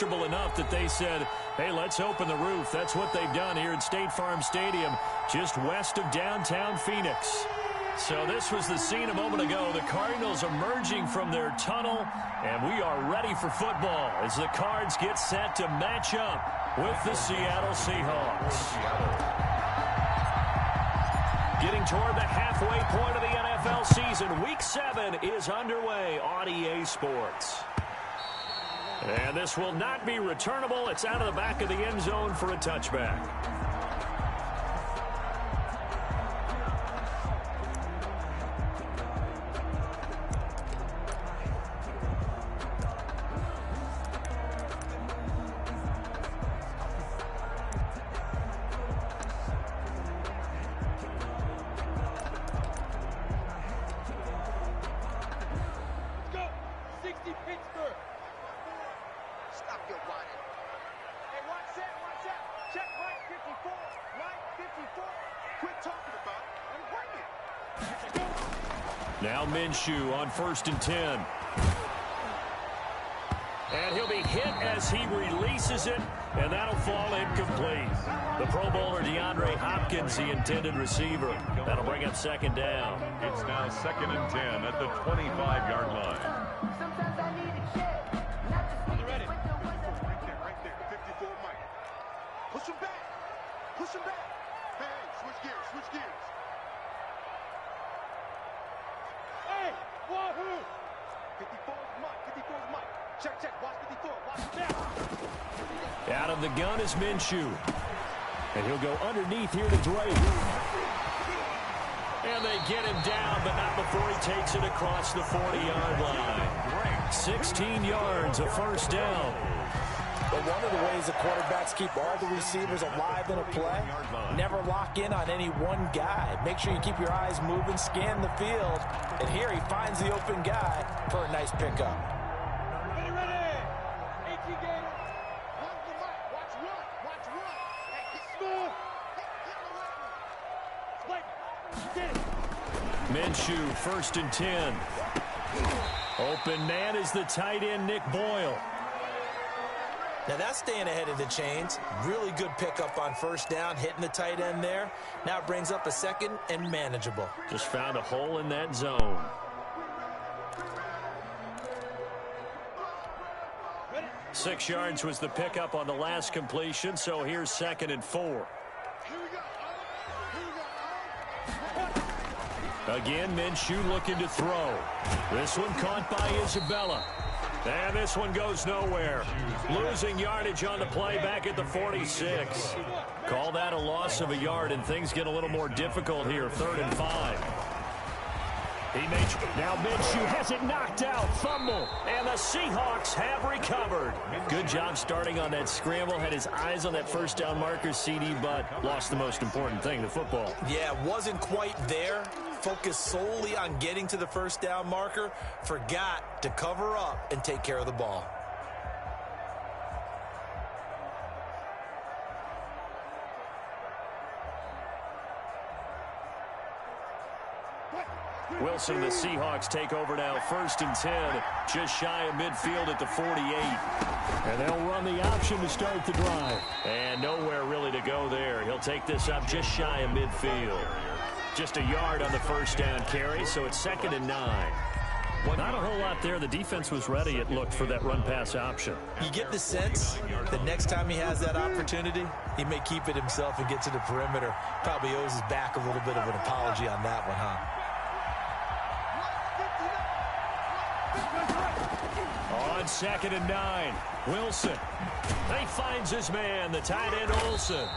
comfortable enough that they said, hey, let's open the roof. That's what they've done here at State Farm Stadium, just west of downtown Phoenix. So this was the scene a moment ago. The Cardinals emerging from their tunnel, and we are ready for football as the Cards get set to match up with the Seattle Seahawks. Getting toward the halfway point of the NFL season, Week 7 is underway on EA Sports. And this will not be returnable. It's out of the back of the end zone for a touchback. Now Minshew on 1st and 10. And he'll be hit as he releases it, and that'll fall incomplete. The Pro Bowler DeAndre Hopkins, the intended receiver. That'll bring up 2nd down. It's now 2nd and 10 at the 25-yard line. Sometimes I need a kid. You ready? Right there. 54 Mike. Push him back. Push him back. Hey, switch gears. Hey, wahoo! 54 Mike. Check. Watch 54. Watch now. Out of the gun is Minshew. And he'll go underneath here to Drake. And they get him down, but not before he takes it across the 40-yard line. 16 yards, a 1st down. But one of the ways the quarterbacks keep all the receivers alive in a play, never lock in on any one guy. Make sure you keep your eyes moving, scan the field. And here he finds the open guy for a nice pickup. Ready. 18 Gator. Watch the mic. Watch run. Hey, get smooth. Get it. Minshew, 1st and 10. Open man is the tight end, Nick Boyle. Now that's staying ahead of the chains. Really good pickup on 1st down, hitting the tight end there. Now it brings up a 2nd and manageable. Just found a hole in that zone. Ready. 6 yards was the pickup on the last completion, so here's 2nd and 4. Here we go. Again, Minshew looking to throw. This one caught by Isabella. And this one goes nowhere. Losing yardage on the play back at the 46. Call that a loss of a yard, and things get a little more difficult here. 3rd and 5. Now Minshew has it knocked out. Fumble. And the Seahawks have recovered. Good job starting on that scramble. Had his eyes on that 1st down marker, CD, but lost the most important thing, the football. Yeah, wasn't quite there. Focused solely on getting to the 1st down marker. Forgot to cover up and take care of the ball. Wilson, the Seahawks take over now. 1st and 10, just shy of midfield at the 48. And they'll run the option to start the drive. And nowhere really to go there. He'll take this up just shy of midfield. Just a yard on the 1st down carry, so it's 2nd and 9. Not a whole lot there. The defense was ready, it looked, for that run-pass option. You get the sense that next time he has that opportunity, he may keep it himself and get to the perimeter. Probably owes his back a little bit of an apology on that one, huh? On 2nd and 9, Wilson. He finds his man, the tight end Olsen.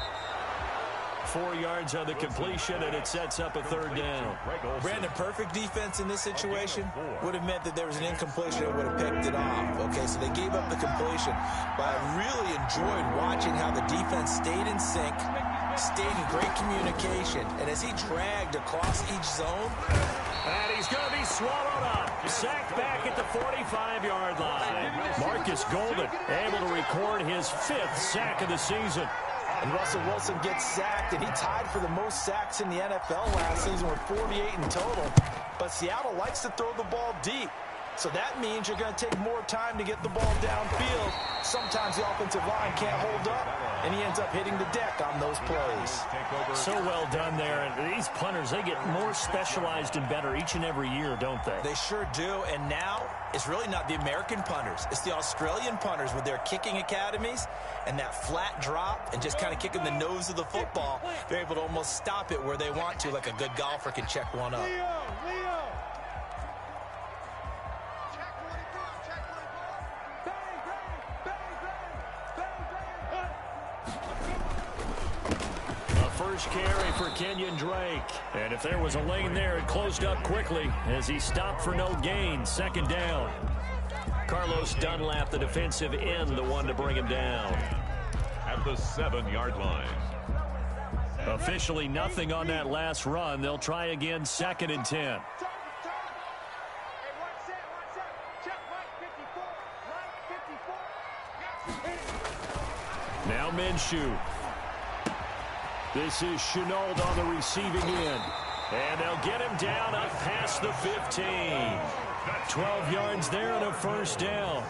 4 yards on the completion, and it sets up a 3rd down. Brandon, perfect defense in this situation would have meant that there was an incompletion that would have picked it off. Okay, so they gave up the completion, but I really enjoyed watching how the defense stayed in sync, stayed in great communication, and as he dragged across each zone. And he's going to be swallowed up. Sacked back at the 45-yard line. Marcus Golden able to record his 5th sack of the season. And Russell Wilson gets sacked, and he tied for the most sacks in the NFL last season with 48 in total. But Seattle likes to throw the ball deep. So that means you're going to take more time to get the ball downfield. Sometimes the offensive line can't hold up, and he ends up hitting the deck on those plays. So well done there. And these punters, they get more specialized and better each and every year, don't they? They sure do. And now it's really not the American punters. It's the Australian punters with their kicking academies and that flat drop and just kind of kicking the nose of the football. They're able to almost stop it where they want to, like a good golfer can check one up. First carry for Kenyon Drake. And if there was a lane there, it closed up quickly as he stopped for no gain. Second down. Carlos Dunlap, the defensive end, the one to bring him down. At the 7-yard line. Officially nothing on that last run. They'll try again, 2nd and 10. Now Minshew. This is Chenault on the receiving end. And they'll get him down up past the 15. 12 yards there and a first down.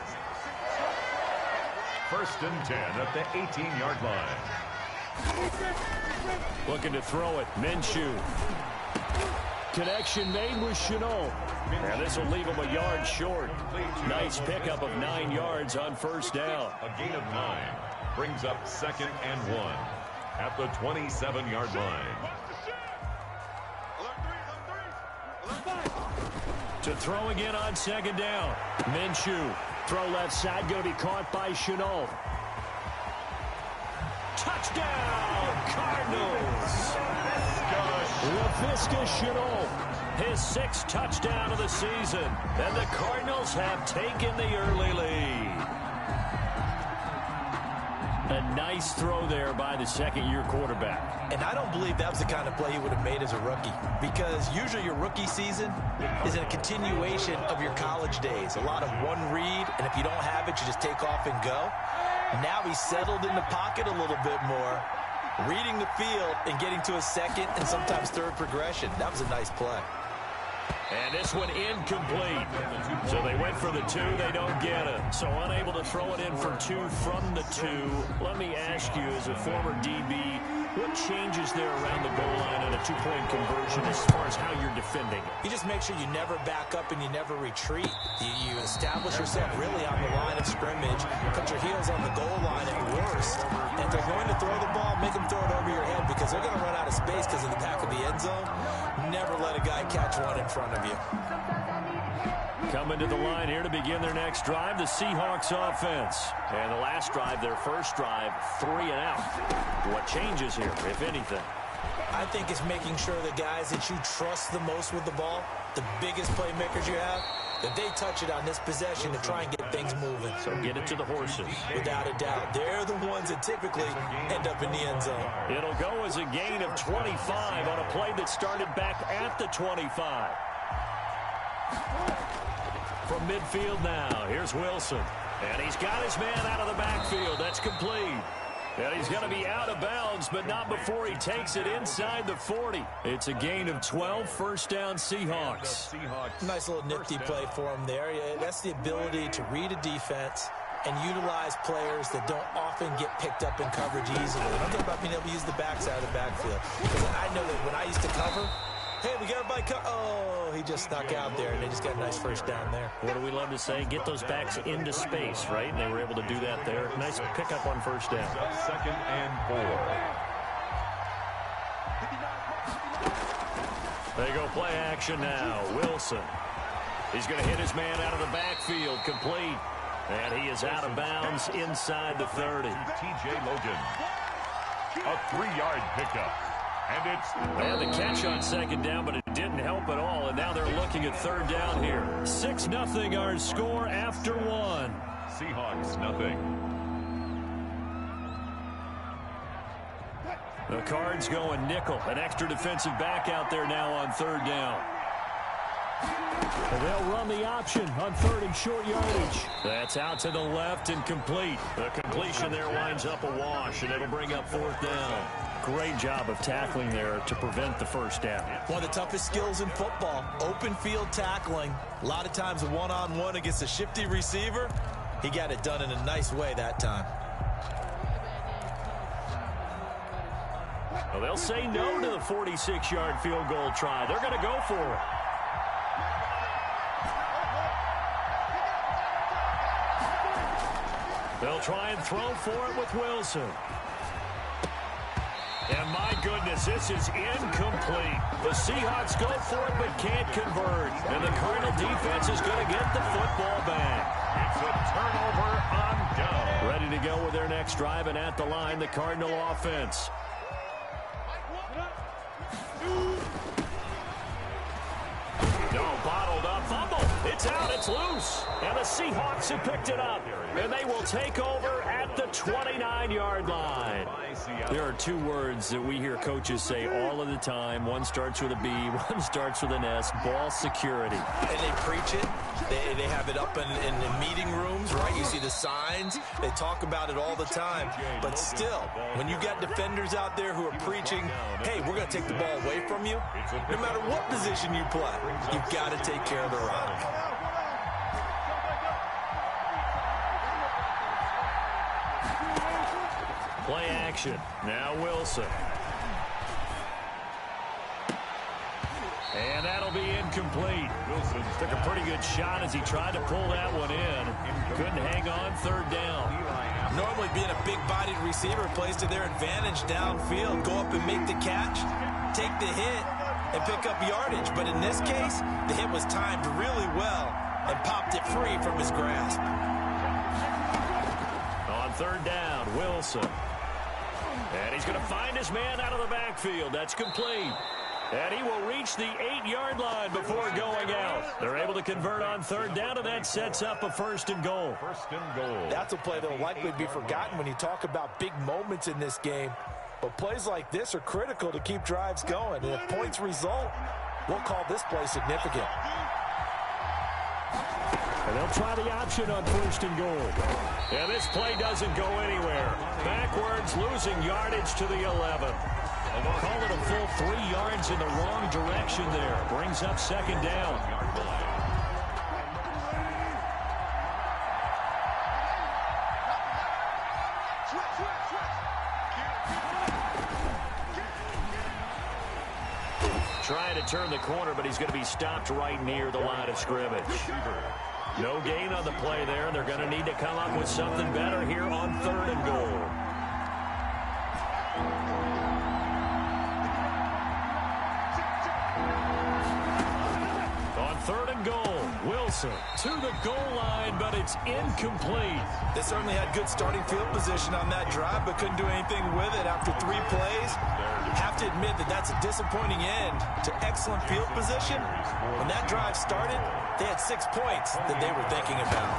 1st and 10 at the 18-yard line. Looking to throw it. Minshew. Connection made with Chenault. And this will leave him a yard short. Nice pickup of 9 yards on first down. A gain of 9 brings up 2nd and 1. At the 27-yard line. To throw again on 2nd down. Minshew. Throw left side, going to be caught by Chenault. Touchdown, Cardinals. LaVisca Chenault, his 6th touchdown of the season. And the Cardinals have taken the early lead. A nice throw there by the second-year quarterback. And I don't believe that was the kind of play he would have made as a rookie, because usually your rookie season is a continuation of your college days. A lot of one read, and if you don't have it, you just take off and go. Now he's settled in the pocket a little bit more, reading the field and getting to a second and sometimes third progression. That was a nice play. And this one incomplete. So they went for the 2. They don't get it. So unable to throw it in for 2 from the 2. Let me ask you, as a former DB, what changes there around the goal line on a 2-point conversion as far as how you're defending it? You just make sure you never back up and you never retreat. You establish yourself really on the line of scrimmage, put your heels on the goal line at worst. And if they're going to throw the ball, make them throw it over your head, because they're going to run out of space because of the back of the end zone. Never let a guy catch one in front of you. Coming to the line here to begin their next drive, the Seahawks offense. And the last drive, their first drive, 3 and out. What changes here, if anything? I think it's making sure the guys that you trust the most with the ball, the biggest playmakers you have, that they touch it on this possession to try and get things moving. So get it to the horses. Without a doubt. They're the ones that typically end up in the end zone. It'll go as a gain of 25 on a play that started back at the 25. From midfield now, here's Wilson. And he's got his man out of the backfield. That's complete. And he's going to be out of bounds, but not before he takes it inside the 40. It's a gain of 12, first down Seahawks. Nice little nifty play for him there. That's the ability to read a defense and utilize players that don't often get picked up in coverage easily. I'm talking about being able to use the backside of the backfield. Because I know that when I used to cover, hey, we got everybody oh, he just snuck out there, and they just got a nice first down there. What do we love to say? Get those backs into space, right? And they were able to do that there. Nice pickup on first down. 2nd and 4. They go play action now. Wilson. He's going to hit his man out of the backfield. Complete. And he is out of bounds inside the 30. T.J. Logan. A 3-yard pickup. They had the catch on second down, but it didn't help at all. And now they're looking at third down here. 6-0 our score after 1. Seahawks nothing. The Cards going nickel. An extra defensive back out there now on third down. And they'll run the option on 3rd and short yardage. That's out to the left and complete. The completion there winds up a wash, and it'll bring up 4th down. great job of tackling there to prevent the first down. One of the toughest skills in football, open field tackling. A lot of times a one-on-one against a shifty receiver. He got it done in a nice way that time. Well, they'll say no to the 46-yard field goal try. They're going to go for it. They'll try and throw for it with Wilson. And my goodness, this is incomplete. The Seahawks go for it but can't convert. And the Cardinal defense is going to get the football back. It's a turnover on down. Ready to go with their next drive, and at the line, the Cardinal offense. No, bottled up, fumble. It's out, it's loose. And the Seahawks have picked it up. And they will take over at the 29-yard line. There are two words that we hear coaches say all of the time. One starts with a B, one starts with an S, ball security. And they preach it. They have it up in the meeting rooms, right? You see the signs. They talk about it all the time. But still, when you got defenders out there who are preaching, hey, we're going to take the ball away from you, no matter what position you play, you've got to take care of the rock. Play action. Now Wilson. And that'll be incomplete. Wilson took a pretty good shot as he tried to pull that one in. Couldn't hang on, third down. Normally being a big-bodied receiver plays to their advantage downfield. Go up and make the catch, take the hit, and pick up yardage. But in this case, the hit was timed really well and popped it free from his grasp. On third down, Wilson. And he's going to find his man out of the backfield. That's complete. And he will reach the 8-yard line before going out. They're able to convert on third down, and that sets up a first and goal. First and goal. That's a play that will likely be forgotten when you talk about big moments in this game. But plays like this are critical to keep drives going. And if points result, we'll call this play significant. And they'll try the option on first and goal. And this play doesn't go anywhere. Backwards, losing yardage to the 11. Call it a full 3 yards in the wrong direction there. Brings up second down. Trying to turn the corner, but he's going to be stopped right near the line of scrimmage. No gain on the play there. They're going to need to come up with something better here on third and goal. On third and goal, Wilson to the goal line, but it's incomplete. They certainly had good starting field position on that drive, but couldn't do anything with it after 3 plays. Have to admit that that's a disappointing end to excellent field position. When that drive started, they had 6 points that they were thinking about.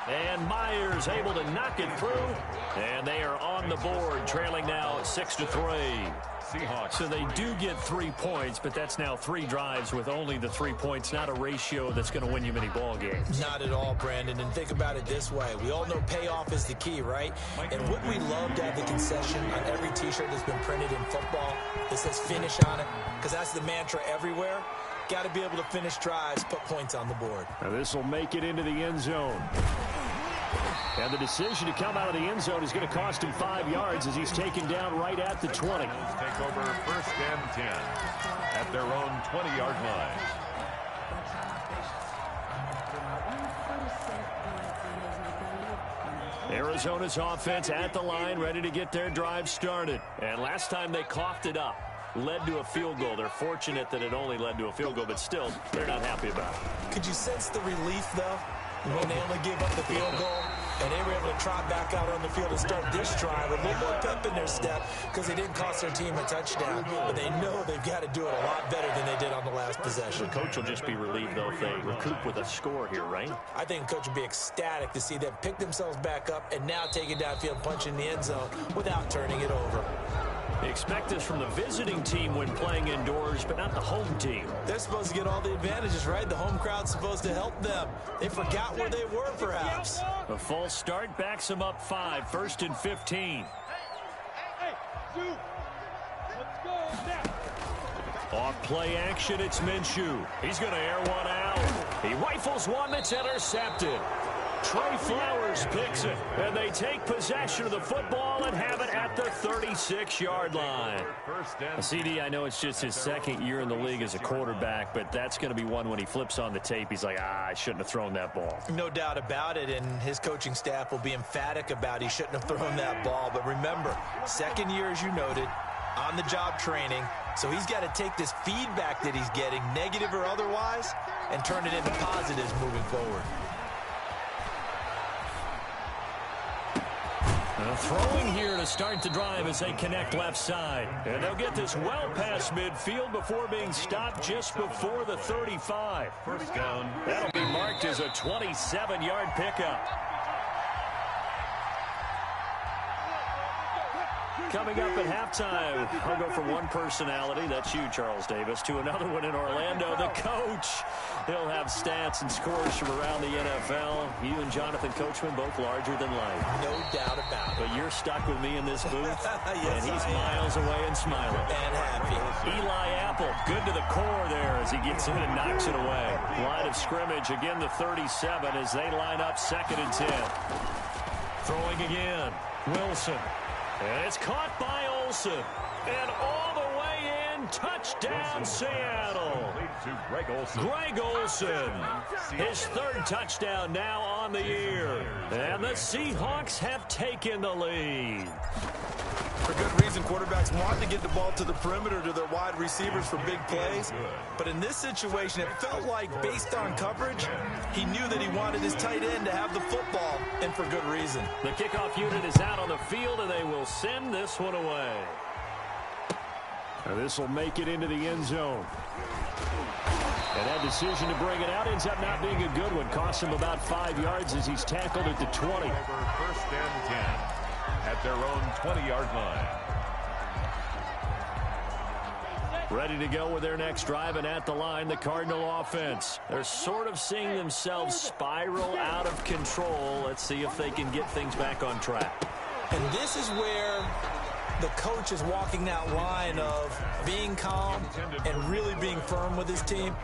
And Myers able to knock it through. And they are on the board, trailing now 6-3. Seahawks. So they do get 3 points, but that's now 3 drives with only the 3 points, not a ratio that's going to win you many ball games. Not at all, Brandon. And think about it this way. We all know payoff is the key, right? And what we love to have the concession on every T-shirt that's been printed in football that says finish on it, because that's the mantra everywhere. Got to be able to finish drives, put points on the board. Now this will make it into the end zone. And the decision to come out of the end zone is going to cost him 5 yards as he's taken down right at the 20. Take over first and 10 at their own 20-yard line. Arizona's offense at the line, ready to get their drive started. And last time they coughed it up, led to a field goal. They're fortunate that it only led to a field goal, but still, they're not happy about it. Could you sense the relief, though, when they only gave up the field goal? And they were able to trot back out on the field and start this drive with a little more pep in their step because they didn't cost their team a touchdown. But they know they've got to do it a lot better than they did on the last possession. The coach will just be relieved, though, if they recoup with a score here, right? I think the coach would be ecstatic to see them pick themselves back up and now take it downfield, punch in the end zone without turning it over. Expect this from the visiting team when playing indoors, but not the home team. They're supposed to get all the advantages, right? The home crowd's supposed to help them. They forgot where they were, perhaps. A false start backs them up 5, 1st and 15. Off play action, it's Minshew. He's going to air one out. He rifles one that's intercepted. Trey Flowers picks it, and they take possession of the football and have it at the 36-yard line. CD, I know it's just his second year in the league as a quarterback, but that's going to be one when he flips on the tape. He's like, I shouldn't have thrown that ball. No doubt about it, and his coaching staff will be emphatic about he shouldn't have thrown that ball. But remember, second year, as you noted, on-the-job training, so he's got to take this feedback that he's getting, negative or otherwise, and turn it into positives moving forward. Throwing here to start the drive as they connect left side. And they'll get this well past midfield before being stopped just before the 35. First down. That'll be marked as a 27-yard pickup. Coming up at halftime, I'll go from one personality, that's you, Charles Davis, to another one in Orlando, the coach. He'll have stats and scores from around the NFL. You and Jonathan Coachman, both larger than life. No doubt about it. But you're stuck with me in this booth, yes, and he's miles away and smiling. And happy. Eli Apple, good to the core there as he gets in and knocks it away. Line of scrimmage, again the 37 as they line up 2nd and 10. Throwing again, Wilson. And it's caught by Olsen. And all the way in, touchdown Seattle. Greg Olsen. His 3rd touchdown now on the year. And the Seahawks have taken the lead. For good reason, quarterbacks want to get the ball to the perimeter to their wide receivers for big plays. But in this situation, it felt like, based on coverage, he knew that he wanted his tight end to have the football, and for good reason. The kickoff unit is out on the field, and they will send this one away. This will make it into the end zone. And that decision to bring it out ends up not being a good one. Costs him about 5 yards as he's tackled at the 20. First and 10 at their own 20-yard line. Ready to go with their next drive, and at the line, the Cardinal offense. They're sort of seeing themselves spiral out of control. Let's see if they can get things back on track. And this is where the coach is walking that line of being calm and really being firm with his team.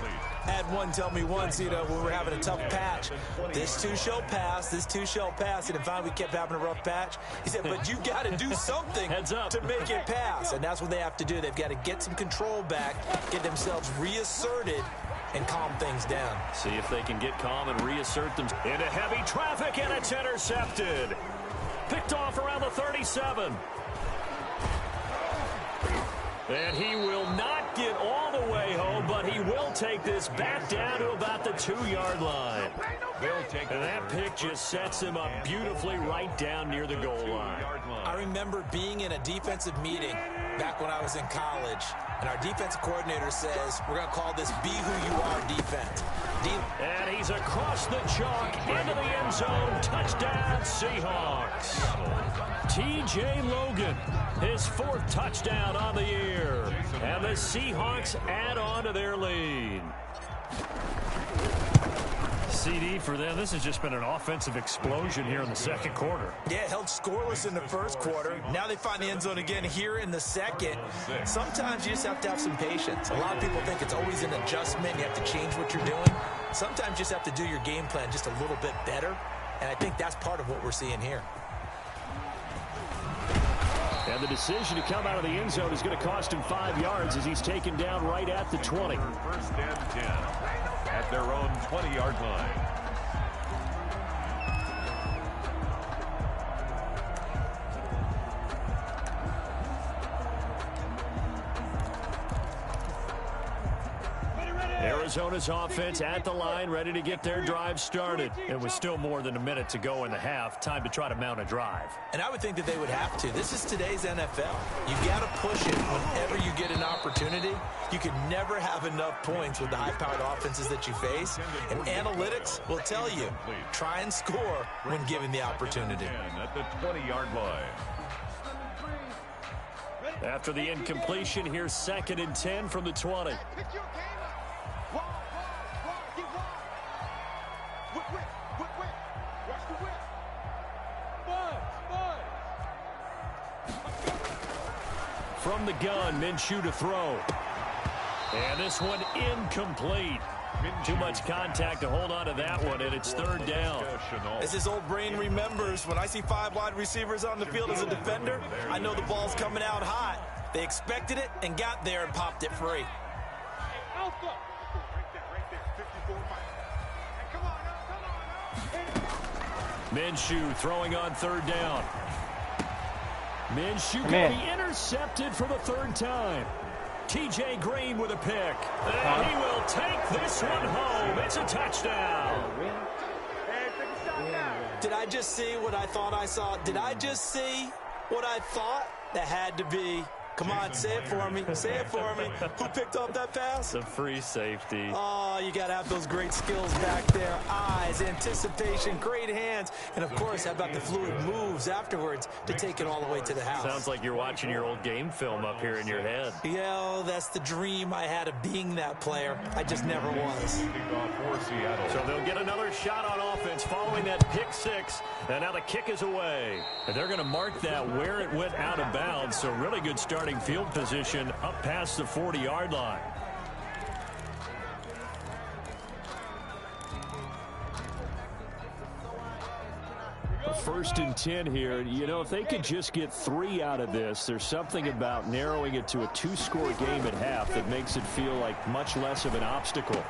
I had one tell me once, when we're having a tough patch, this too shall pass, this too shall pass. And finally we kept having a rough patch. He said, but you got to do something to make it pass. And that's what they have to do. They've got to get some control back, get themselves reasserted, and calm things down. See if they can get calm and reassert them into heavy traffic, and it's intercepted. Picked off around the 37. And he will not get all the way home, but he will take this back down to about the 2-yard line. And that pick just sets him up beautifully right down near the goal line. I remember being in a defensive meeting back when I was in college, and our defensive coordinator says, we're going to call this Be Who You Are defense. And he's across the chalk into the end zone. Touchdown, Seahawks. T.J. Logan, his 4th touchdown on the year. And the Seahawks add on to their lead. CD for them, this has just been an offensive explosion here in the 2nd quarter. Yeah, held scoreless in the 1st quarter. Now they find the end zone again here in the 2nd. Sometimes you just have to have some patience. A lot of people think it's always an adjustment. You have to change what you're doing. Sometimes you just have to do your game plan just a little bit better. And I think that's part of what we're seeing here. And the decision to come out of the end zone is going to cost him 5 yards as he's taken down right at the 20. First and 10 at their own 20-yard line. Arizona's offense at the line, ready to get their drive started. And with still more than a minute to go in the half, time to try to mount a drive. And I would think that they would have to. This is today's NFL. You've got to push it whenever you get an opportunity. You can never have enough points with the high-powered offenses that you face. And analytics will tell you, try and score when given the opportunity. At the 20-yard line. After the incompletion, here's 2nd and 10 from the 20. Pick your game up. Wall, get wide. Whip. Watch the whip. From the gun, Minshew to throw. And this one incomplete. Too much contact to hold on to that one, and it's 3rd down. As his old brain remembers, when I see 5 wide receivers on the field as a defender, I know the ball's coming out hot. They expected it and got there and popped it free. Alpha. Right there. 54 Mike. Hey, come on. Minshew throwing on 3rd down. Minshew can be intercepted for the 3rd time. T.J. Green with a pick. And he will take this one home. It's a touchdown. Did I just see what I thought I saw? Did I just see what I thought? That had to be. Come on, say it for me. Say it for me. Who picked up that pass? The free safety. Oh, you got to have those great skills back there. Eyes, anticipation, great hands. And, of course, how about the fluid moves afterwards to take it all the way to the house? Sounds like you're watching your old game film up here in your head. Yeah, that's the dream I had of being that player. I just never was. So they'll get another shot on offense following that pick 6. And now the kick is away. And they're going to mark that where it went out of bounds. So really good starting field position up past the 40-yard line. First and 10 here. You know, if they could just get 3 out of this, there's something about narrowing it to a 2-score game at half that makes it feel like much less of an obstacle.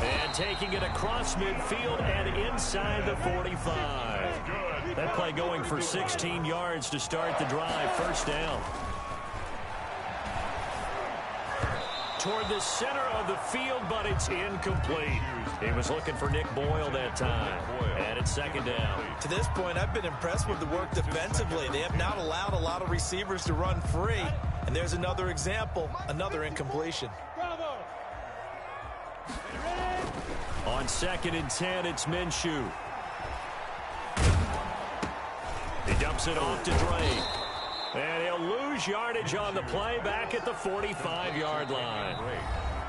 And taking it across midfield and inside the 45. That play going for 16 yards to start the drive. 1st down. Toward the center of the field, but it's incomplete. He was looking for Nick Boyle that time. And it's 2nd down. To this point, I've been impressed with the work defensively. They have not allowed a lot of receivers to run free. And there's another example, another incompletion. On 2nd and 10, it's Minshew. He dumps it off to Drake. And he'll lose yardage on the play back at the 45-yard line.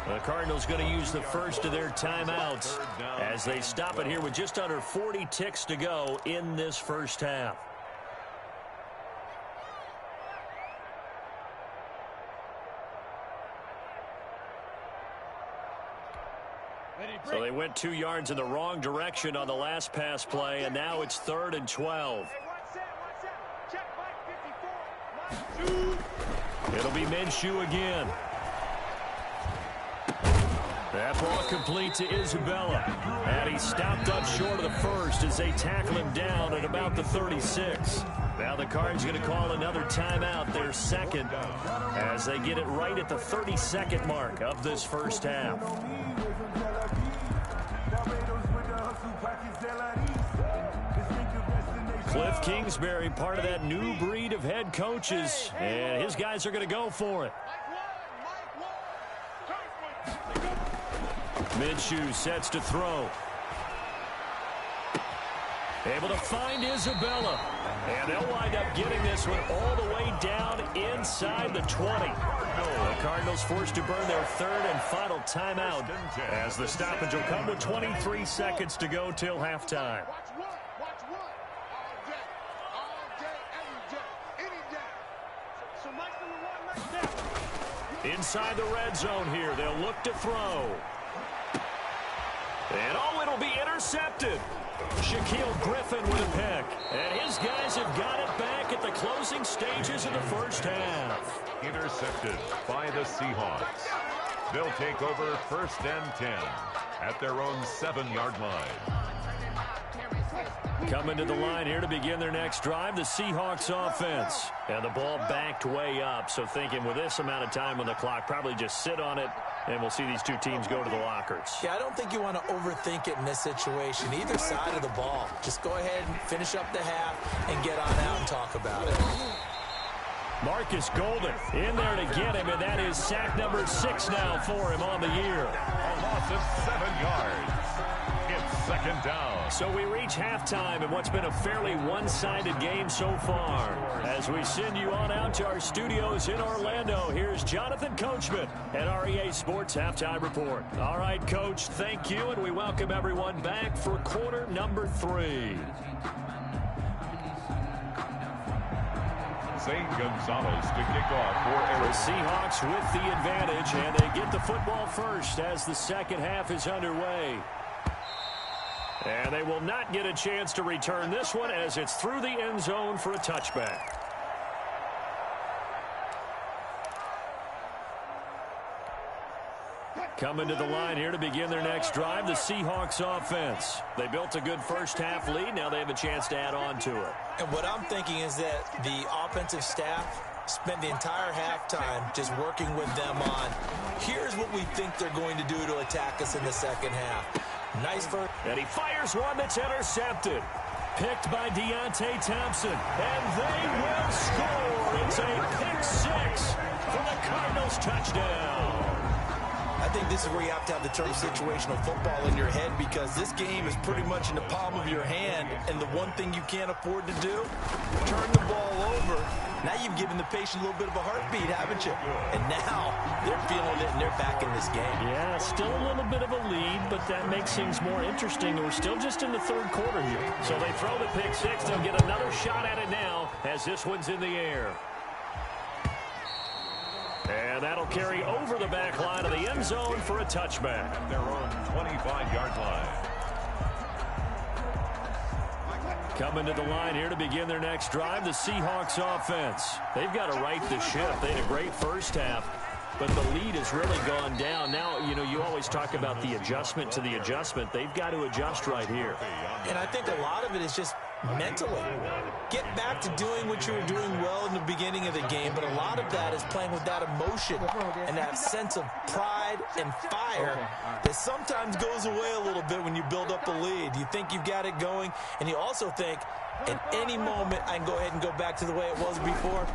The Cardinals going to use the first of their timeouts as they stop it here with just under 40 ticks to go in this first half. So they went 2 yards in the wrong direction on the last pass play, and now it's 3rd and 12. It'll be Minshew again. That ball complete to Isabella. And he stopped up short of the first as they tackle him down at about the 36. Now the Cards going to call another timeout, their 2nd, as they get it right at the 32nd mark of this first half. Cliff Kingsbury, part of that new breed of head coaches, and his guys are going to go for it. Minshew sets to throw. Able to find Isabella. And they'll wind up getting this one all the way down inside the 20. The Cardinals forced to burn their 3rd and final timeout as the stoppage will come with 23 seconds to go till halftime. Inside the red zone here, they'll look to throw. And oh, it'll be intercepted. Shaquille Griffin with a pick. And his guys have got it back at the closing stages of the first half. Intercepted by the Seahawks. They'll take over 1st and 10 at their own 7-yard line. Coming to the line here to begin their next drive, the Seahawks offense. And the ball backed way up, so thinking with this amount of time on the clock, probably just sit on it, and we'll see these two teams go to the lockers. Yeah, I don't think you want to overthink it in this situation, either side of the ball. Just go ahead and finish up the half and get on out and talk about it. Marcus Golden in there to get him, and that is sack number 6 now for him on the year. A loss of 7 yards. It's second down. So we reach halftime in what's been a fairly one-sided game so far. As we send you on out to our studios in Orlando, here's Jonathan Coachman at REA Sports Halftime Report. All right, Coach, thank you, and we welcome everyone back for quarter number 3. St. Gonzalez to kick off for The Arizona. Seahawks with the advantage, and they get the football first as the second half is underway. And they will not get a chance to return this one as it's through the end zone for a touchback. Coming to the line here to begin their next drive, the Seahawks offense. They built a good first half lead. Now they have a chance to add on to it. And what I'm thinking is that the offensive staff spent the entire halftime just working with them on, here's what we think they're going to do to attack us in the second half. Nice first. And he fires one that's intercepted. Picked by Deontay Thompson. And they will score. It's a pick 6 for the Cardinals touchdown. I think this is where you have to have the term situational football in your head, because this game is pretty much in the palm of your hand, and the one thing you can't afford to do, turn the ball over. Now you've given the patient a little bit of a heartbeat, haven't you? And now they're feeling it, and they're back in this game. Yeah, still a little bit of a lead, but that makes things more interesting. We're still just in the third quarter here. So they throw the pick 6. They'll get another shot at it now as this one's in the air. And that'll carry over the back line of the end zone for a touchback. At their own 25-yard line. Coming to the line here to begin their next drive, the Seahawks offense. They've got to right the ship. They had a great first half, but the lead has really gone down. Now, you know, you always talk about the adjustment to the adjustment. They've got to adjust right here. And I think a lot of it is just mentally. Get back to doing what you were doing well in the beginning of the game, but a lot of that is playing with that emotion and that sense of pride and fire that sometimes goes away a little bit when you build up a lead. You think you've got it going, and you also think, at any moment, I can go ahead and go back to the way it was before.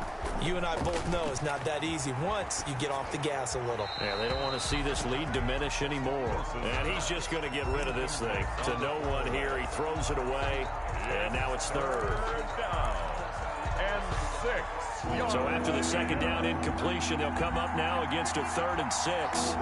You and I both know it's not that easy once you get off the gas a little. Yeah, they don't want to see this lead diminish anymore. And he's just going to get rid of this thing. To no one here, he throws it away, and now it's third. Down and 6. So after the second down incompletion, they'll come up now against a 3rd and 6.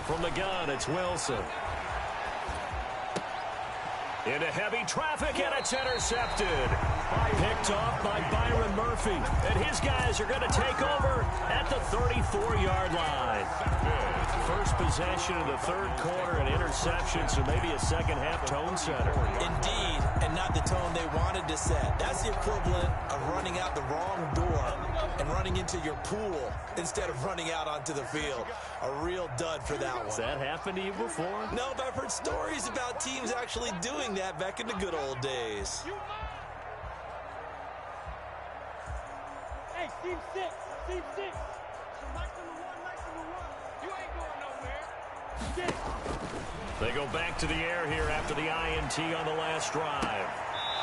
From the gun, it's Wilson. Into heavy traffic, and it's intercepted. Picked off by Byron Murphy. And his guys are going to take over at the 34-yard line. First possession of the third quarter, an interception, so maybe a second-half tone setter. Indeed, and not the tone they wanted to set. That's the equivalent of running out the wrong door and running into your pool instead of running out onto the field. A real dud for that one. Has that happened to you before? No, but I've heard stories about teams actually doing that back in the good old days. Hey, team 6, team 6. Mike number 1. You ain't going nowhere. 6. They go back to the air here after the INT on the last drive.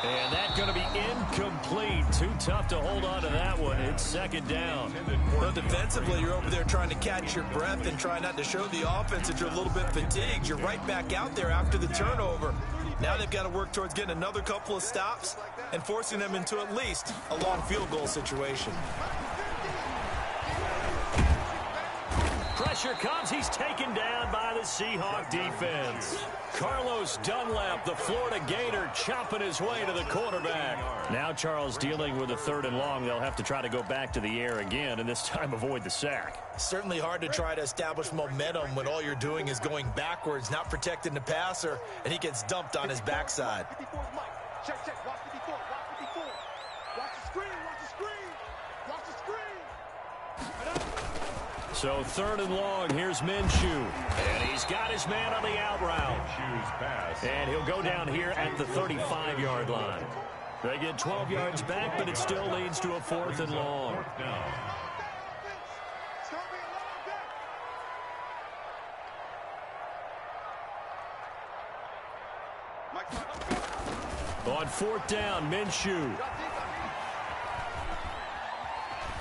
And that's going to be incomplete. Too tough to hold on to that one. It's second down. Well, defensively, you're over there trying to catch your breath and try not to show the offense that you're a little bit fatigued. You're right back out there after the turnover. Now they've got to work towards getting another couple of stops and forcing them into at least a long field goal situation. Pressure comes. He's taken down by the Seahawk defense. Carlos Dunlap, the Florida Gator, chopping his way to the quarterback. Now Charles dealing with a 3rd and long. They'll have to try to go back to the air again, and this time avoid the sack. Certainly hard to try to establish momentum when all you're doing is going backwards, not protecting the passer, and he gets dumped on his backside. Check, check. Watch the before. Watch the before. Watch the screen. Watch the screen. Watch the screen. So 3rd and long, here's Minshew. And he's got his man on the out route. And he'll go down here at the 35-yard line. They get 12 yards back, but it still leads to a 4th and long. Mike, 4th down. Minshew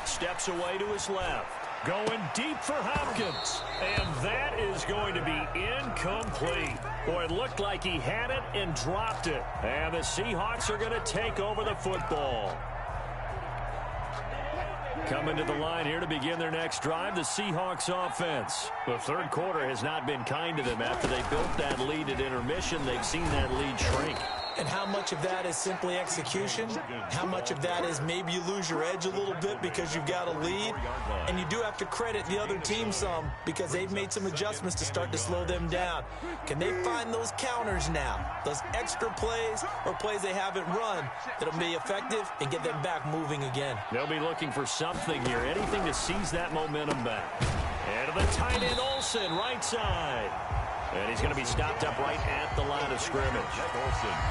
steps away to his left. Going deep for Hopkins. And that is going to be incomplete. Boy, it looked like he had it and dropped it. And the Seahawks are going to take over the football. Coming to the line here to begin their next drive, the Seahawks offense. The third quarter has not been kind to them. After they built that lead at intermission, they've seen that lead shrink. And how much of that is simply execution? How much of that is maybe you lose your edge a little bit because you've got a lead? And you do have to credit the other team some because they've made some adjustments to start to slow them down. Can they find those counters now? Those extra plays or plays they haven't run that'll be effective and get them back moving again? They'll be looking for something here, anything to seize that momentum back. And to the tight end, Olsen, right side. And he's going to be stopped up right at the line of scrimmage.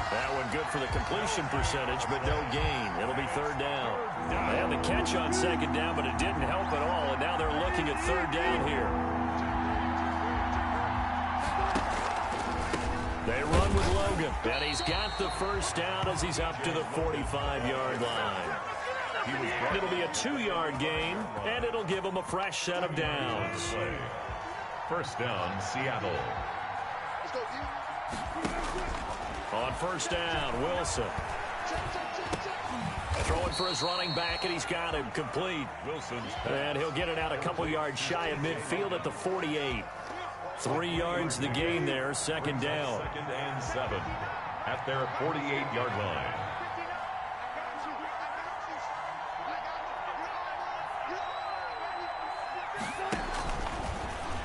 That one good for the completion percentage, but no gain. It'll be 3rd down. They had the catch on 2nd down, but it didn't help at all. And now they're looking at 3rd down here. They run with Logan. And he's got the 1st down as he's up to the 45-yard line. It'll be a 2-yard gain, and it'll give him a fresh set of downs. 1st down, Seattle. On 1st down, Wilson. Throwing for his running back, and he's got him complete. And he'll get it out a couple yards shy of midfield at the 48. 3 yards the gain there, 2nd down. 2nd and 7 at their 48-yard line.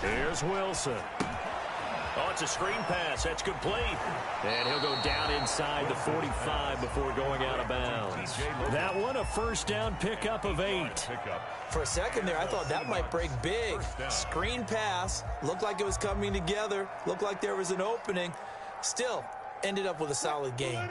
Here's Wilson. Oh, it's a screen pass. That's complete. And he'll go down inside the 45 before going out of bounds. That one, a 1st down pickup of 8. For a second there, I thought that might break big. Screen pass. Looked like it was coming together. Looked like there was an opening. Still, ended up with a solid gain.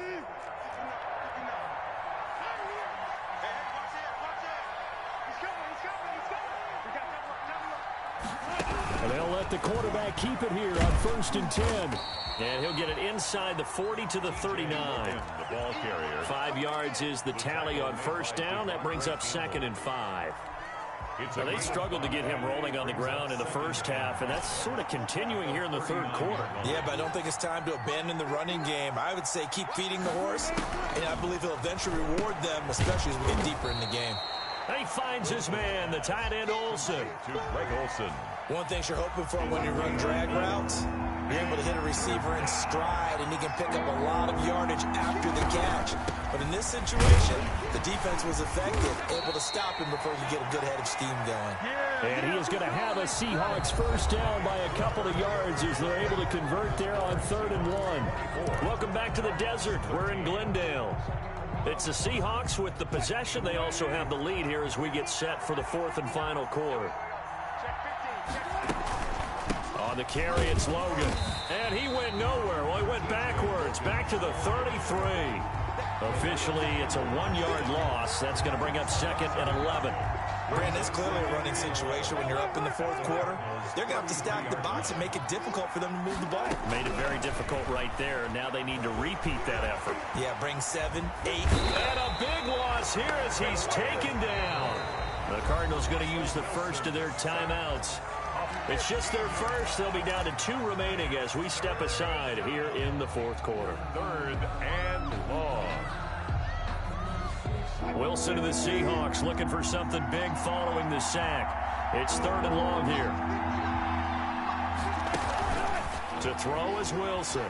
And they'll let the quarterback keep it here on 1st and 10. And he'll get it inside the 40 to the 39. The ball carrier. 5 yards is the tally on 1st down. That brings up 2nd and 5. Now, they struggled to get him rolling on the ground in the 1st half, and that's sort of continuing here in the 3rd quarter. Yeah, but I don't think it's time to abandon the running game. I would say keep feeding the horse, and I believe he'll eventually reward them, especially as we get deeper in the game. He finds his man, the tight end Olsen. To Greg Olsen. One thing you're hoping for when you run drag routes, you're able to hit a receiver in stride, and he can pick up a lot of yardage after the catch. But in this situation, the defense was effective, able to stop him before he get a good head of steam going. And he is going to have a Seahawks 1st down by a couple of yards as they're able to convert there on 3rd and 1. Welcome back to the desert. We're in Glendale. It's the Seahawks with the possession. They also have the lead here as we get set for the 4th and final quarter. On the carry, it's Logan. And he went nowhere. Well, he went backwards, back to the 33. Officially, it's a 1-yard loss. That's going to bring up 2nd and 11. Brandon, it's clearly a running situation when you're up in the 4th quarter. They're going to have to stack the box and make it difficult for them to move the ball. Made it very difficult right there. Now they need to repeat that effort. Yeah, bring 7, 8. And a big loss here as he's taken down. The Cardinals going to use the first of their timeouts. It's just their first. They'll be down to 2 remaining as we step aside here in the 4th quarter. 3rd and long. Wilson to the Seahawks looking for something big following the sack. It's 3rd and long here. To throw is Wilson.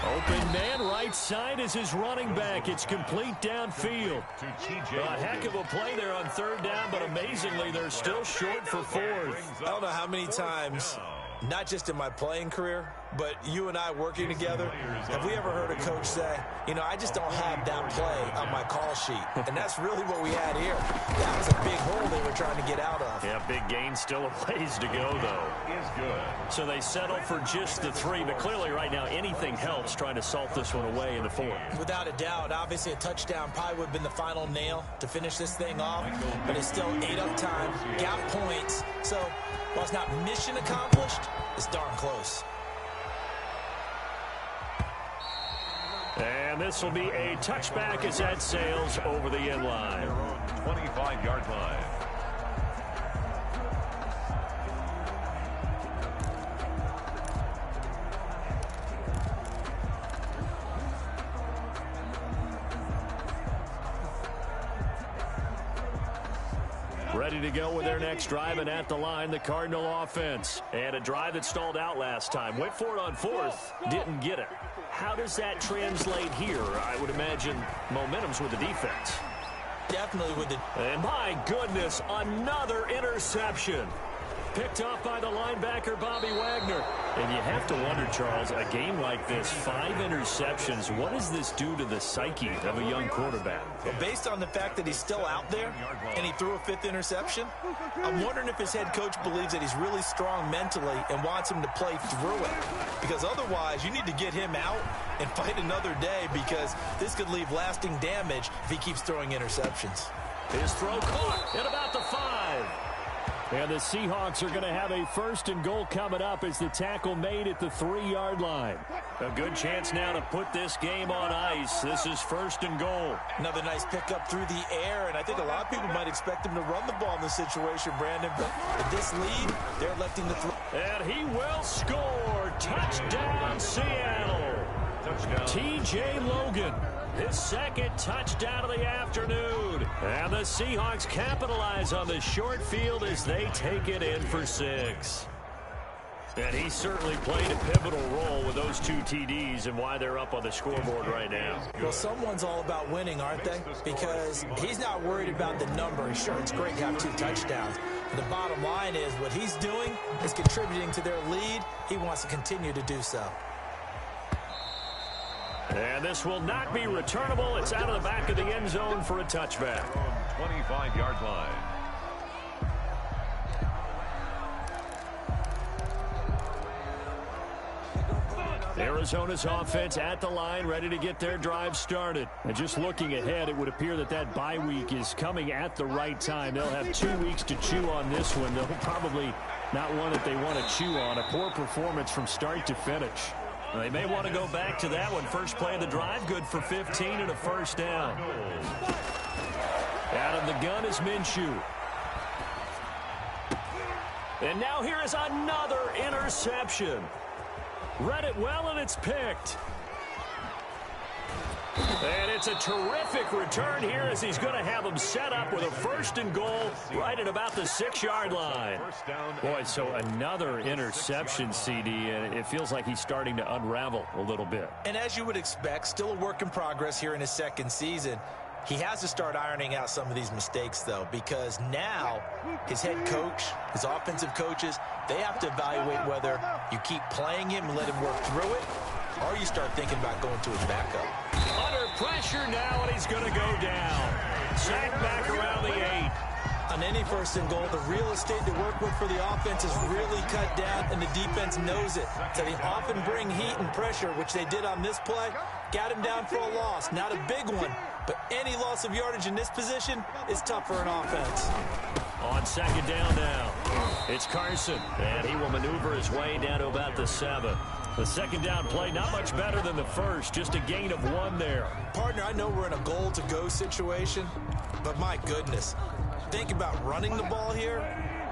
Open man right side is his running back. It's complete downfield. A heck of a play there on 3rd down, but amazingly they're still short for 4th. I don't know how many times, not just in my playing career, but you and I working together, have we ever heard a coach say, you know, I just don't have that play on my call sheet. And that's really what we had here. That was a big hole they were trying to get out of. Yeah, big gain, still a ways to go, though. Is good. So they settle for just the 3, but clearly right now anything helps trying to salt this one away in the 4th. Without a doubt, obviously a touchdown probably would have been the final nail to finish this thing off, but it's still ate up time, got points. So while it's not mission accomplished, it's darn close. And this will be a touchback as that sails over the end line. Their own 25-yard line. Ready to go with their next drive, and at the line, the Cardinal offense. And a drive that stalled out last time. Went for it on fourth, didn't get it. How does that translate here? I would imagine momentum's with the defense. Definitely with the... And my goodness, another interception. Picked off by the linebacker, Bobby Wagner. And you have to wonder, Charles, a game like this, 5 interceptions, what does this do to the psyche of a young quarterback? Well, based on the fact that he's still out there and he threw a 5th interception, I'm wondering if his head coach believes that he's really strong mentally and wants him to play through it. Because otherwise, you need to get him out and fight another day, because this could leave lasting damage if he keeps throwing interceptions. His throw caught at about the 5. And the Seahawks are going to have a 1st and goal coming up as the tackle made at the 3-yard line. A good chance now to put this game on ice. This is 1st and goal. Another nice pickup through the air, and I think a lot of people might expect him to run the ball in this situation, Brandon. But with this lead, they're electing to throw. And he will score. Touchdown, Seattle. Touchdown. T.J. Logan. His 2nd touchdown of the afternoon. And the Seahawks capitalize on the short field as they take it in for 6. And he certainly played a pivotal role with those 2 TDs and why they're up on the scoreboard right now. Well, someone's all about winning, aren't they? Because he's not worried about the number. Sure, it's great to have 2 touchdowns. But the bottom line is what he's doing is contributing to their lead. He wants to continue to do so. And this will not be returnable. It's out of the back of the end zone for a touchback. 25-yard line. Arizona's offense at the line, ready to get their drive started. And just looking ahead, it would appear that that bye week is coming at the right time. They'll have 2 weeks to chew on this one. They'll probably not one that they want to chew on. A poor performance from start to finish. They may want to go back to that one. First play of the drive, good for 15 and a 1st down. Out of the gun is Minshew. And now here is another interception. Read it well, and it's picked. And it's a terrific return here as he's going to have him set up with a 1st and goal right at about the 6-yard line. Boy, so another interception, CD, and it feels like he's starting to unravel a little bit. And as you would expect, still a work in progress here in his 2nd season. He has to start ironing out some of these mistakes, though, because now his head coach, his offensive coaches, they have to evaluate whether you keep playing him and let him work through it, or you start thinking about going to his backup. Under pressure now, and he's going to go down. Sacked back around the 8. On any 1st and goal, the real estate to work with for the offense is really cut down, and the defense knows it. So they often bring heat and pressure, which they did on this play. Got him down for a loss. Not a big one, but any loss of yardage in this position is tough for an offense. On 2nd down now, it's Carson, and he will maneuver his way down to about the 7. The 2nd down play, not much better than the 1st, just a gain of 1 there. Partner, I know we're in a goal-to-go situation, but my goodness, think about running the ball here.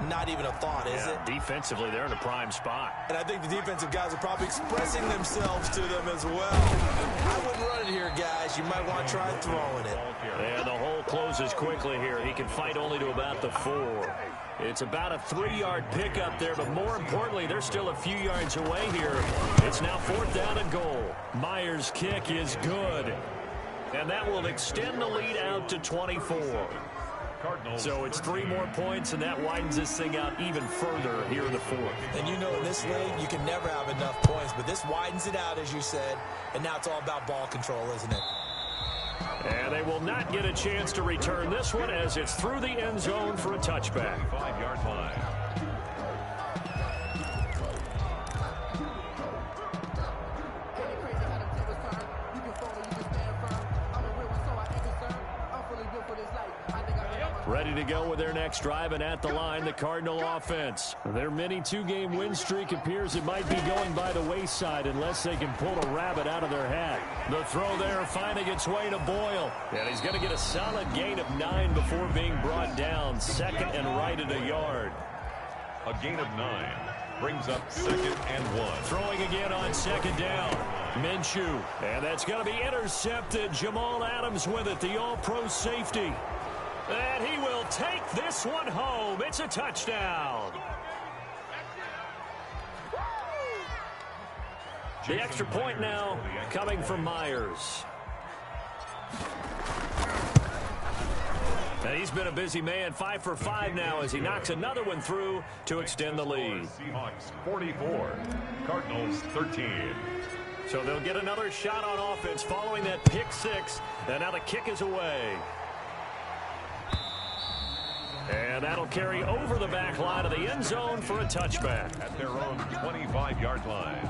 Not even a thought, is it? Defensively, they're in a prime spot. And I think the defensive guys are probably expressing themselves to them as well. I wouldn't run it here, guys. You might want to try throwing it. And the hole closes quickly here. He can fight only to about the 4. It's about a 3-yard pickup there, but more importantly, they're still a few yards away here. It's now 4th down and goal. Myers' kick is good. And that will extend the lead out to 24. So it's 3 more points, and that widens this thing out even further here in the 4th. And you know in this league, you can never have enough points, but this widens it out, as you said, and now it's all about ball control, isn't it? And they will not get a chance to return this one as it's through the end zone for a touchback. 5-yard line. Ready to go with their next drive, and at the line, the Cardinal offense. Their mini two-game win streak appears it might be going by the wayside unless they can pull a rabbit out of their hat. The throw there finding its way to Boyle. And he's going to get a solid gain of 9 before being brought down. Second and right at a yard. A gain of 9 brings up 2nd and 1. Throwing again on 2nd down. Minshew. And that's going to be intercepted. Jamal Adams with it, the all-pro safety. And he will take this one home. It's a touchdown. The extra point now coming from Myers. And he's been a busy man, 5 for 5 now as he knocks another one through to extend the lead. Seahawks 44, Cardinals 13. So they'll get another shot on offense following that pick 6. And now the kick is away. And that'll carry over the back line of the end zone for a touchback. At their own 25-yard line.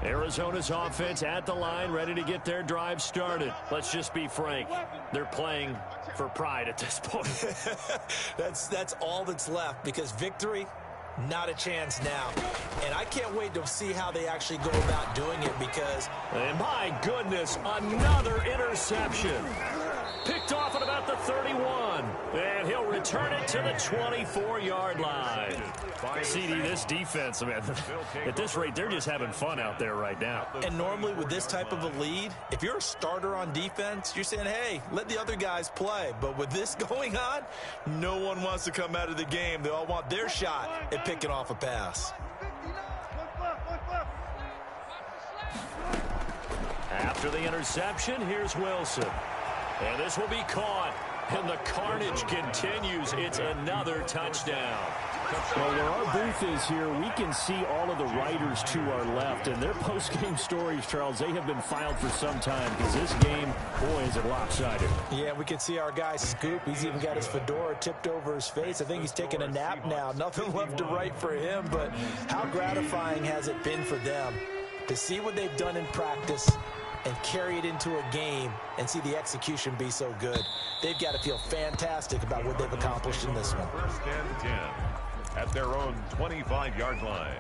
Arizona's offense at the line, ready to get their drive started. Let's just be frank. They're playing for pride at this point. That's all that's left, because victory, not a chance now. And I can't wait to see how they actually go about doing it, because... And my goodness, another interception. Picked off at about the 31. And he'll return it to the 24-yard line. CD, this defense, man, at this rate, they're just having fun out there right now. And normally with this type of a lead, if you're a starter on defense, you're saying, hey, let the other guys play. But with this going on, no one wants to come out of the game. They all want their shot at picking off a pass. After the interception, here's Wilson. And this will be caught. And the carnage continues. It's another touchdown. Well, where our booth is here, we can see all of the writers to our left. And their post-game stories, Charles, they have been filed for some time, because this game, boy, is it lopsided. Yeah, we can see our guy Scoop. He's even got his fedora tipped over his face. I think he's taking a nap now. Nothing left to write for him, but how gratifying has it been for them to see what they've done in practice and carry it into a game and see the execution be so good. They've got to feel fantastic about what they've accomplished in this one. 1st and 10 at their own 25-yard line.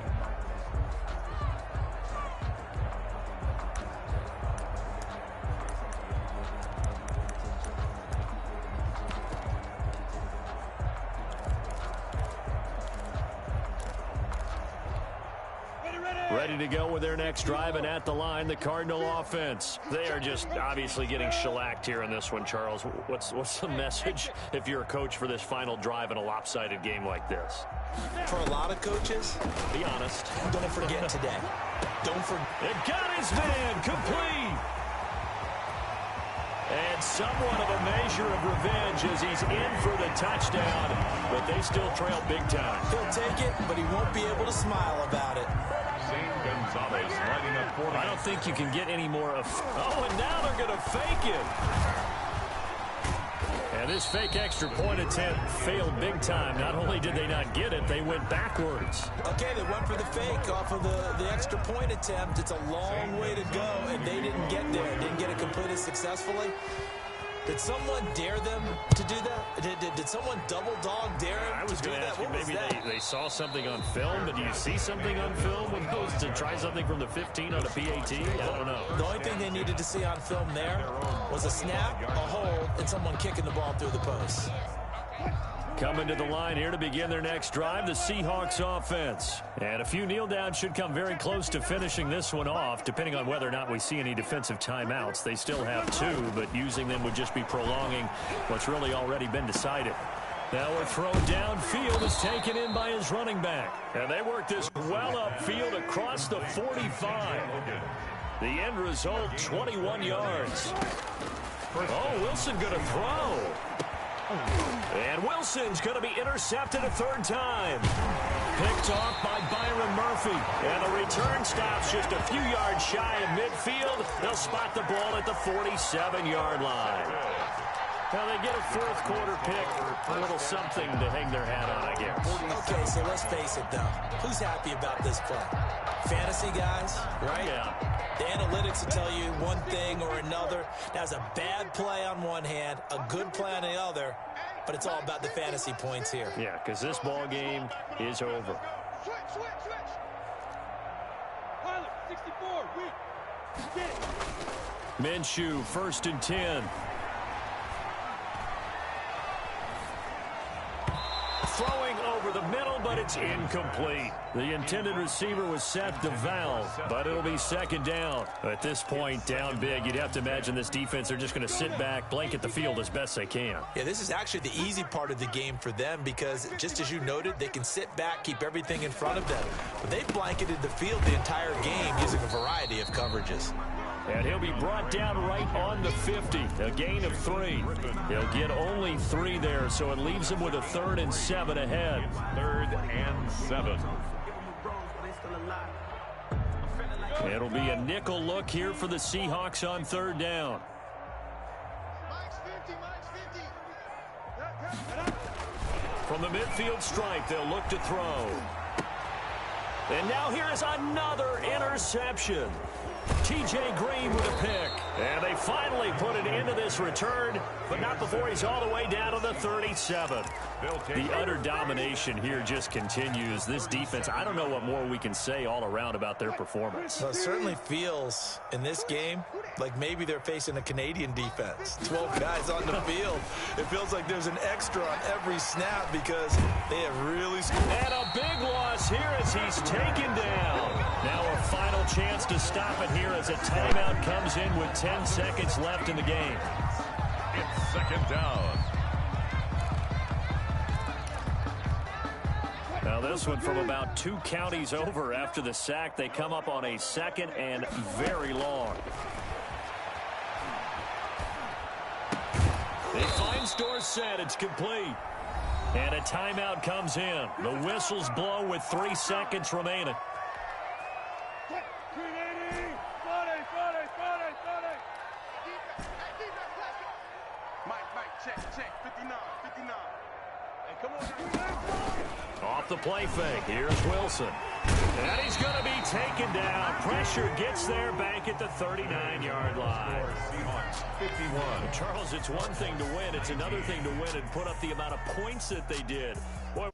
Ready to go with their next drive, and at the line, the Cardinal offense. They are just obviously getting shellacked here in this one, Charles. What's the message if you're a coach for this final drive in a lopsided game like this? For a lot of coaches, be honest. Don't forget today. Don't forget. It got his man complete. And somewhat of a measure of revenge as he's in for the touchdown, but they still trail big time. He'll take it, but he won't be able to smile about it. Gonzalez lining up for I don't think you can get any more of... Oh, and now they're going to fake it. And this fake extra point attempt failed big time. Not only did they not get it, they went backwards. Okay, they went for the fake off of the extra point attempt. It's a long way to go, and they didn't get there. Didn't get it completed successfully. Did someone dare them to do that? Did someone double dog dare them I was to do going to that? ask you, What maybe they saw something on film, but do you see something on film when those to try something from the 15 on a PAT? I don't know. The only thing they needed to see on film there was a snap, a hold, and someone kicking the ball through the post. Coming to the line here to begin their next drive, the Seahawks offense. And a few kneel downs should come very close to finishing this one off, depending on whether or not we see any defensive timeouts. They still have 2, but using them would just be prolonging what's really already been decided. Now a throw downfield is taken in by his running back. And they work this well upfield across the 45. The end result, 21 yards. Oh, Wilson going to throw. And Wilson's going to be intercepted a 3rd time. Picked off by Byron Murphy. And the return stops just a few yards shy of midfield. They'll spot the ball at the 47-yard line. Well, they get a fourth quarter pick, a little something to hang their hat on, I guess. Okay, so let's face it, though. Who's happy about this play? Fantasy guys, right? Yeah. The analytics will tell you one thing or another. That's a bad play on one hand, a good play on the other, but it's all about the fantasy points here. Yeah, because this ball game is over. Switch, switch, switch. Pilot, 64, weak. Get it. Minshew, 1st and 10. Throwing over the middle, but it's incomplete. The intended receiver was Seth DeVal, but it'll be 2nd down. At this point, down big, you'd have to imagine this defense are just going to sit back, blanket the field as best they can. Yeah, this is actually the easy part of the game for them because, just as you noted, they can sit back, keep everything in front of them. But they've blanketed the field the entire game using a variety of coverages. And he'll be brought down right on the 50, a gain of 3. He'll get only 3 there, so it leaves him with a 3rd and 7 ahead. 3rd and 7. It'll be a nickel look here for the Seahawks on 3rd down. Mike's 50, Mike's 50. From the midfield stripe, they'll look to throw. And now here is another interception. T.J. Green with a pick. And they finally put it into this return, but not before he's all the way down to the 37. The utter domination here just continues. This defense, I don't know what more we can say all around about their performance. Well, it certainly feels in this game like maybe they're facing a Canadian defense. 12 guys on the field. It feels like there's an extra on every snap because they have really scored. And a big loss here as he's taken down. Now a final chance to stop it here as a timeout comes in with 10 seconds left in the game. It's 2nd down. Now this one from about 2 counties over after the sack. They come up on a 2nd and very long. They find Dorsett. It's complete. And a timeout comes in. The whistles blow with 3 seconds remaining. Mike, check, 59. Hey, come on. Off the play fake, here's Wilson. And he's going to be taken down. Pressure gets there back at the 39-yard line. Seahawks 51. Charles, it's one thing to win. It's another thing to win and put up the amount of points that they did. Boy,